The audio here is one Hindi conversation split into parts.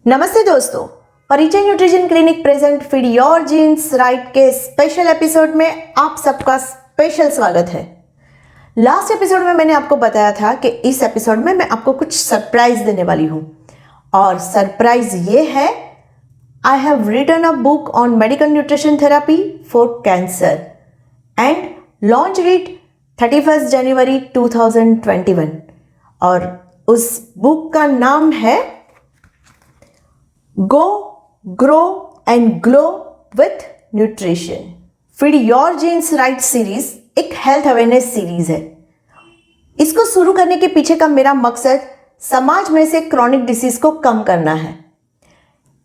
नमस्ते दोस्तों, Parichay nutrition clinic present feed your genes right के स्पेशल एपिसोड में आप सबका स्पेशल स्वागत है। लास्ट एपिसोड में मैंने आपको बताया था कि इस एपिसोड में मैं आपको कुछ सरप्राइज देने वाली हूं और सरप्राइज ये है, I have written a book on medical nutrition therapy for cancer and launch it 31 January 2021 और उस बुक का नाम है go grow and glow with nutrition. Feed your genes right series एक हेल्थ अवेयरनेस सीरीज है। इसको शुरू करने के पीछे का मेरा मकसद समाज में से क्रॉनिक डिसीज को कम करना है।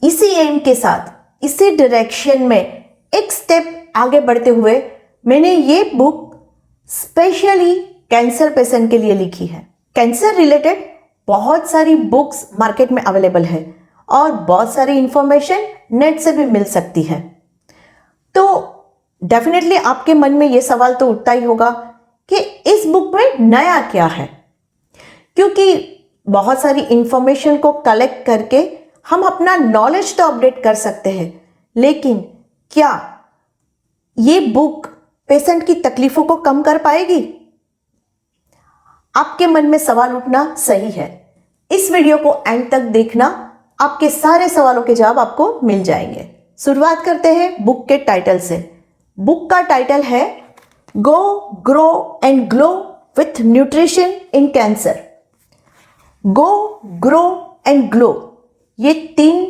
इसी एम के साथ, इसी डायरेक्शन में एक स्टेप आगे बढ़ते हुए मैंने ये बुक स्पेशली कैंसर पेशेंट के लिए लिखी है। कैंसर रिलेटेड बहुत सारी बुक्स मार्केट में अवेलेबल है और बहुत सारी इंफॉर्मेशन नेट से भी मिल सकती है। तो डेफिनेटली आपके मन में ये सवाल तो उठता ही होगा कि इस बुक में नया क्या है, क्योंकि बहुत सारी इंफॉर्मेशन को कलेक्ट करके हम अपना नॉलेज तो अपडेट कर सकते हैं, लेकिन क्या ये बुक पेशेंट की तकलीफों को कम कर पाएगी? आपके मन में सवाल उठना सही है। इस वीडियो को एंड तक देखना, आपके सारे सवालों के जवाब आपको मिल जाएंगे। शुरुआत करते हैं बुक के टाइटल से। बुक का टाइटल है go grow and glow with nutrition in cancer. Go grow and glow, ये 3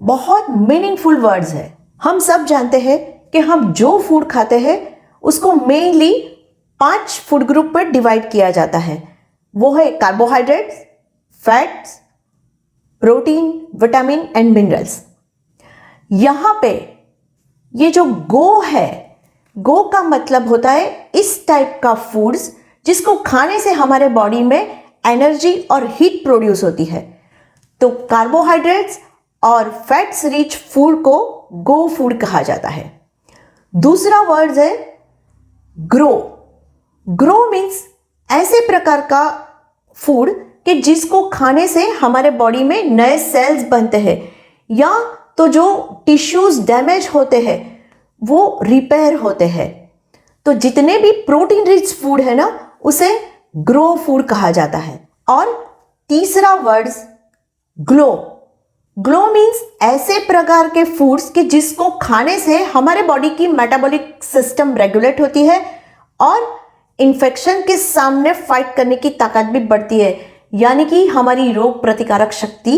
बहुत मीनिंगफुल वर्ड्स है। हम सब जानते हैं कि हम जो फूड खाते हैं उसको मेनली 5 फूड ग्रुप पर डिवाइड किया जाता है। वो है carbohydrates, fats, protein, vitamin and minerals. यहां पे ये जो गो है, गो का मतलब होता है इस टाइप का फूड्स जिसको खाने से हमारे बॉडी में एनर्जी और हीट प्रोड्यूस होती है। तो कार्बोहाइड्रेट्स और फैट्स रिच फूड को गो फूड कहा जाता है। दूसरा वर्ड है ग्रो। ग्रो मीन्स ऐसे प्रकार का फूड कि जिसको खाने से हमारे बॉडी में नए सेल्स बनते हैं या तो जो टिश्यूज डैमेज होते हैं वो रिपेयर होते हैं। तो जितने भी प्रोटीन रिच फूड है ना, उसे ग्रो फूड कहा जाता है। और तीसरा वर्ड ग्लो। ग्लो मीन्स ऐसे प्रकार के फूड्स कि जिसको खाने से हमारे बॉडी की मेटाबॉलिक सिस्टम रेगुलेट होती है और इन्फेक्शन के सामने फाइट करने की ताकत भी बढ़ती है, यानी कि हमारी रोग प्रतिकारक शक्ति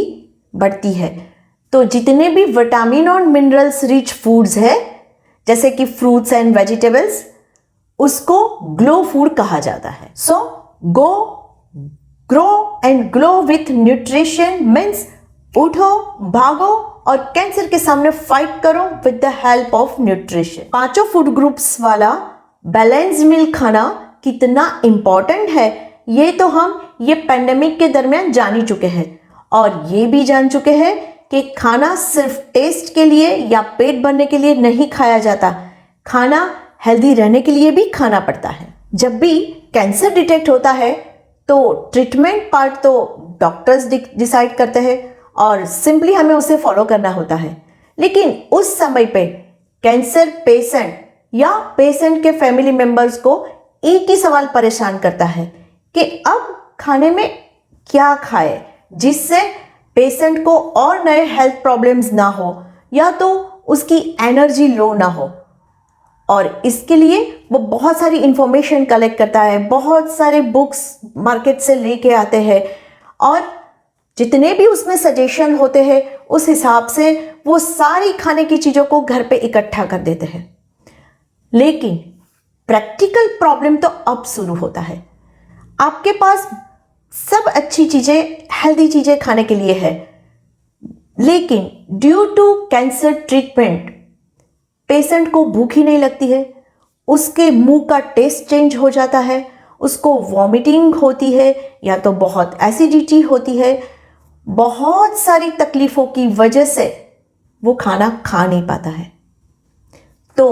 बढ़ती है। तो जितने भी विटामिन और मिनरल्स रिच फूड्स है जैसे कि फ्रूट्स एंड वेजिटेबल्स, उसको ग्लो फूड कहा जाता है। So go grow and glow with nutrition means उठो, भागो और कैंसर के सामने फाइट करो with the help of nutrition. 5 food groups वाला बैलेंस मील खाना कितना इंपॉर्टेंट है ये तो हम ये पेंडेमिक के दरमियान जान ही चुके हैं, और ये भी जान चुके हैं कि खाना सिर्फ टेस्ट के लिए या पेट भरने के लिए नहीं खाया जाता। खाना हेल्दी रहने के लिए भी खाना पड़ता है। जब भी कैंसर डिटेक्ट होता है तो ट्रीटमेंट पार्ट तो डॉक्टर्स डिसाइड करते हैं और सिंपली हमें उसे फॉलो करना होता है। लेकिन उस समय पे कैंसर पेशेंट या पेशेंट के फैमिली मेंबर्स को एक ही सवाल परेशान करता है कि अब खाने में क्या खाए जिससे पेशेंट को और नए हेल्थ प्रॉब्लम्स ना हो या तो उसकी एनर्जी लो ना हो। और इसके लिए वो बहुत सारी इंफॉर्मेशन कलेक्ट करता है, बहुत सारे बुक्स मार्केट से लेके आते हैं और जितने भी उसमें सजेशन होते हैं उस हिसाब से वो सारी खाने की चीज़ों को घर पे इकट्ठा कर देते हैं। लेकिन प्रैक्टिकल प्रॉब्लम तो अब शुरू होता है। आपके पास सब अच्छी चीज़ें, हेल्दी चीज़ें खाने के लिए है, लेकिन due to cancer treatment patient को भूख ही नहीं लगती है, उसके मुंह का टेस्ट चेंज हो जाता है, उसको वॉमिटिंग होती है या तो बहुत एसिडिटी होती है। बहुत सारी तकलीफ़ों की वजह से वो खाना खा नहीं पाता है। तो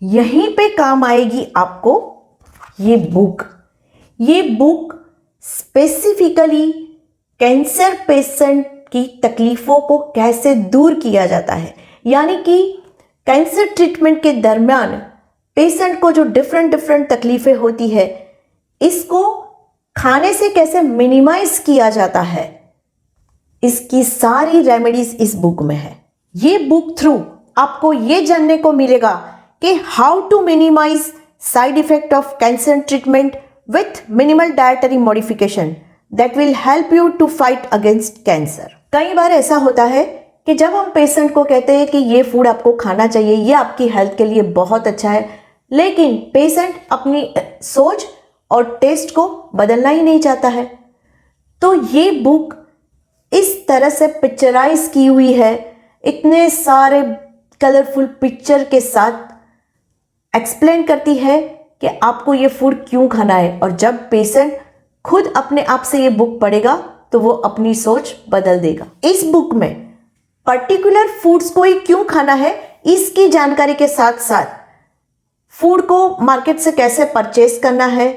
यहीं पे काम आएगी आपको ये बुक। ये बुक स्पेसिफिकली कैंसर पेशेंट की तकलीफ़ों को कैसे दूर किया जाता है, यानी कि कैंसर ट्रीटमेंट के दरमियान पेशेंट को जो डिफरेंट तकलीफ़ें होती है, इसको खाने से कैसे मिनिमाइज किया जाता है, इसकी सारी रेमेडीज इस बुक में है। ये बुक थ्रू आपको ये जानने को मिलेगा कि how to minimise side effect of cancer treatment with minimal dietary modification that will help you to fight against cancer. कई बार ऐसा होता है कि जब हम पेशेंट को कहते हैं कि ये फूड आपको खाना चाहिए, ये आपकी हेल्थ के लिए बहुत अच्छा है, लेकिन पेशेंट अपनी सोच और टेस्ट को बदलना ही नहीं चाहता है। तो ये बुक इस तरह से पिक्चराइज की हुई है, इतने सारे कलरफुल पिक्चर के साथ एक्सप्लेन करती है कि आपको ये फूड क्यों खाना है। और जब पेशेंट खुद अपने आप से ये बुक पढ़ेगा तो वो अपनी सोच बदल देगा। इस बुक में पर्टिकुलर फूड्स को ही क्यों खाना है, इसकी जानकारी के साथ साथ फूड को मार्केट से कैसे परचेज करना है,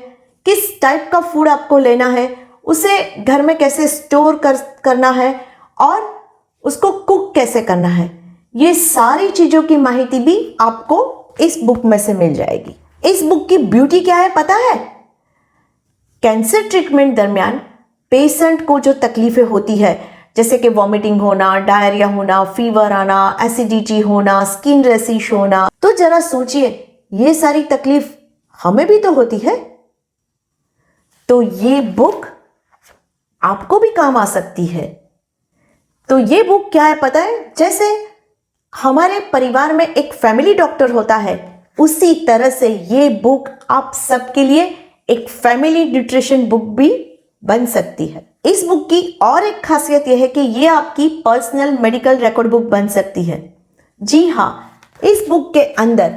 किस टाइप का फूड आपको लेना है, उसे घर में कैसे स्टोर करना है और उसको कुक कैसे करना है, ये सारी चीज़ों की माहिती भी आपको इस बुक में से मिल जाएगी। इस बुक की ब्यूटी क्या है पता है? कैंसर ट्रीटमेंट दरमियान पेशेंट को जो तकलीफें होती है, जैसे कि वॉमिटिंग होना, डायरिया होना, फीवर आना, एसिडिटी होना, स्किन रैशिश होना, तो जरा सोचिए ये सारी तकलीफ हमें भी तो होती है। तो ये बुक आपको भी काम आ सकती है। तो ये बुक क्या है पता है? जैसे हमारे परिवार में एक फैमिली डॉक्टर होता है, उसी तरह से ये बुक आप सबके लिए एक फैमिली न्यूट्रिशन बुक भी बन सकती है। इस बुक की और एक खासियत यह है कि ये आपकी पर्सनल मेडिकल रिकॉर्ड बुक बन सकती है। जी हाँ, इस बुक के अंदर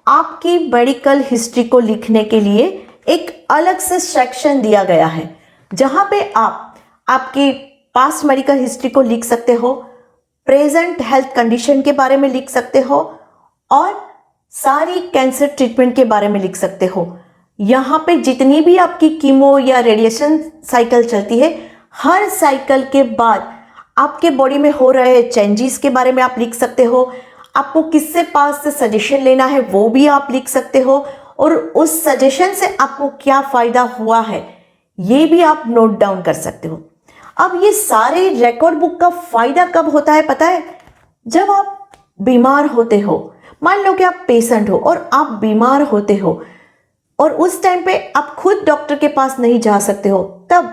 आपकी मेडिकल हिस्ट्री को लिखने के लिए एक अलग से सेक्शन दिया गया है, जहां पे आप आपकी पास्ट मेडिकल हिस्ट्री को लिख सकते हो, प्रेजेंट हेल्थ कंडीशन के बारे में लिख सकते हो और सारी कैंसर ट्रीटमेंट के बारे में लिख सकते हो। यहाँ पे जितनी भी आपकी कीमो या रेडिएशन साइकिल चलती है, हर साइकिल के बाद आपके बॉडी में हो रहे चेंजेस के बारे में आप लिख सकते हो। आपको किससे पास से सजेशन लेना है वो भी आप लिख सकते हो, और उस सजेशन से आपको क्या फ़ायदा हुआ है ये भी आप नोट डाउन कर सकते हो। अब ये सारे रिकॉर्ड बुक का फ़ायदा कब होता है पता है? जब आप बीमार होते हो, मान लो कि आप पेशेंट हो और आप बीमार होते हो और उस टाइम पे आप खुद डॉक्टर के पास नहीं जा सकते हो, तब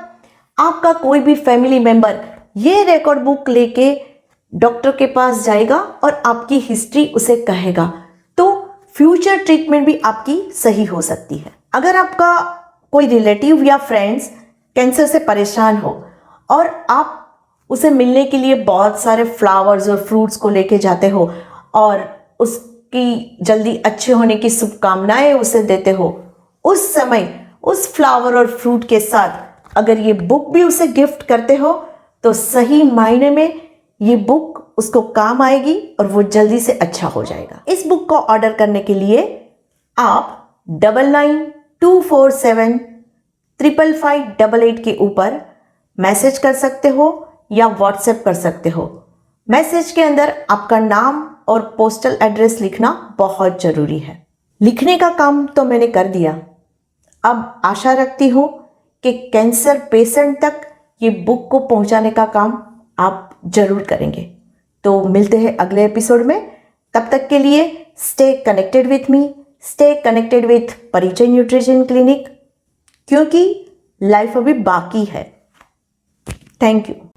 आपका कोई भी फैमिली मेंबर ये रिकॉर्ड बुक लेके डॉक्टर के पास जाएगा और आपकी हिस्ट्री उसे कहेगा, तो फ्यूचर ट्रीटमेंट भी आपकी सही हो सकती है। अगर आपका कोई रिलेटिव या फ्रेंड्स कैंसर से परेशान हो और आप उसे मिलने के लिए बहुत सारे फ्लावर्स और फ्रूट्स को लेके जाते हो और उसकी जल्दी अच्छे होने की शुभकामनाएं उसे देते हो, उस समय उस फ्लावर और फ्रूट के साथ अगर ये बुक भी उसे गिफ्ट करते हो तो सही मायने में ये बुक उसको काम आएगी और वो जल्दी से अच्छा हो जाएगा। इस बुक को ऑर्डर करने के लिए आप 9924755588 के ऊपर मैसेज कर सकते हो या व्हाट्सएप कर सकते हो। मैसेज के अंदर आपका नाम और पोस्टल एड्रेस लिखना बहुत ज़रूरी है। लिखने का काम तो मैंने कर दिया, अब आशा रखती हूँ कि कैंसर पेशेंट तक ये बुक को पहुँचाने का काम आप ज़रूर करेंगे। तो मिलते हैं अगले एपिसोड में, तब तक के लिए stay connected with me, stay connected with परिचय न्यूट्रिशन क्लिनिक, क्योंकि लाइफ अभी बाकी है। Thank you.